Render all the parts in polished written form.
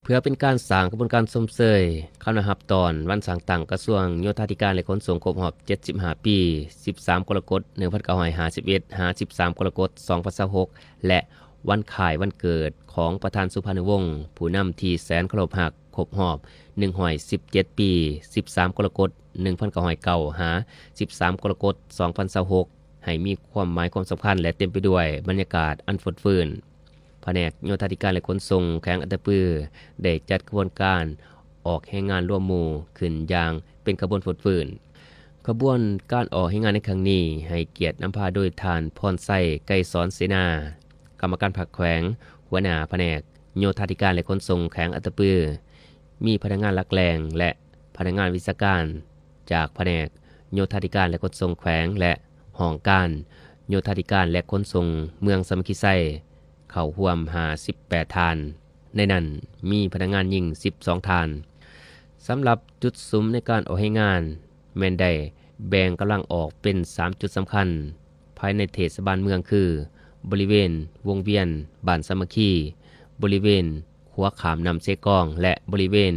เพื่อเป็นการสร้างกระบวนการสมเสยคำนับตอนวันสร้างตั้งกระทรวงโยธาธิการและขนส่งครบรอบ75 ปี 13 กรกฎาคม 1951 13 กรกฎาคม 2026 และวันขายวันเกิดของประธานสุพรรณวงศ์ผู้นำที่แสนเคารพรักครบรอบ117 ปี 13 กรกฎาคม 1909 13 กรกฎาคม 2026 ให้มีความหมายความสำคัญและเต็มไปด้วยบรรยากาศอันฟดฟื้นแผนกโยธาธิการและขนส่งแขวงอัตตปือได้จัดกระบวนการออกแห่งงานร่วมหมู่ขึ้นอย่างเป็นขบวนฟดฟื้นขบวนการออกแห่งงานในครั้งนี้ให้เกียรตินำพาโดยทานพรไส้ไกรสอนเสนากรรมการผักแขวงหัวหน้าแผนกโยธาธิการและขนส่งแขวงอัตตปือมีพนักงานหลักแหล่งและพนักงานวิชาการจากแผนกโยธาธิการและขนส่งแขวงและห้องการโยธาธิการและขนส่งเมืองสามัคคีไซเข้าร่วม58 ทานในนั้นมีพนักงานหญิง12 ทานสำหรับจุดสุมในการออกให้งานแม่นได้แบ่งกำลังออกเป็น3จุดสำคัญภายในเทศบาลเมืองคือบริเวณวงเวียนบ้านสามัคคีบริเวณขัวขามนำเซกองและบริเวณ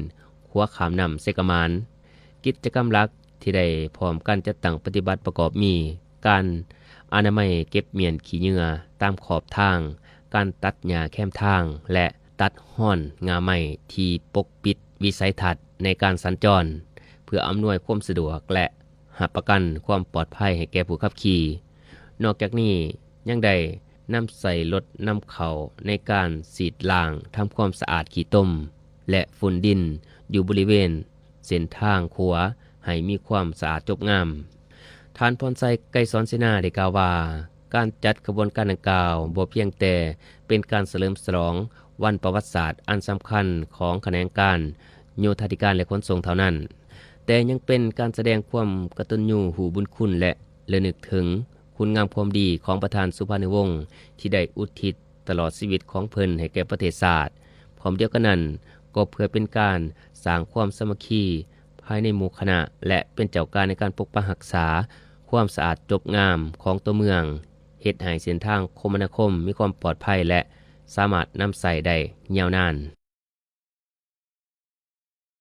ขัวขามนำเซกมานกิจกรรมหลักที่ได้พร้อมกันจัดตั้งปฏิบัติประกอบมีการอนามัยเก็บเมียนขี้เหงื่อตามขอบทางการตัดหญ้าแคมทางและตัดห้อนงาไม้ที่ปกปิดวิสัยทัศน์ในการสัญจรเพื่ออำนวยความสะดวกและหับประกันความปลอดภัยให้แก่ผู้ขับขี่นอกจากนี้ยังได้นำใส่รถนำเข้าในการสีดล้างทำความสะอาดขี้ต้มและฝุ่นดินอยู่บริเวณเส้นทางขัวให้มีความสะอาดจบงามท่านพรไซไกรสอนเสนาได้กล่าวว่าการจัดขบวนการดังกล่าวบ่เพียงแต่เป็นการเฉลิมฉลองวันประวัติศาสตร์อันสำคัญของแขนงการโยธาธิการและขนส่งเท่านั้นแต่ยังเป็นการแสดงความกตัญญูหูบุญคุณและระลึกถึงคุณงามความดีของประธานสุพรรณวงศ์ที่ได้อุทิศตลอดชีวิตของเพิ่นให้แก่ประเทศชาติพร้อมเดียวกันนั้นก็เพื่อเป็นการสร้างความสามัคคีภายในหมู่คณะและเป็นเจ้าการในการปกปักรักษาความสะอาดจบงามของตัวเมืองเฮ็ดให้เส้นทางคมนาคมมีความปลอดภัยและสามารถนำใส่ได้ยาวนาน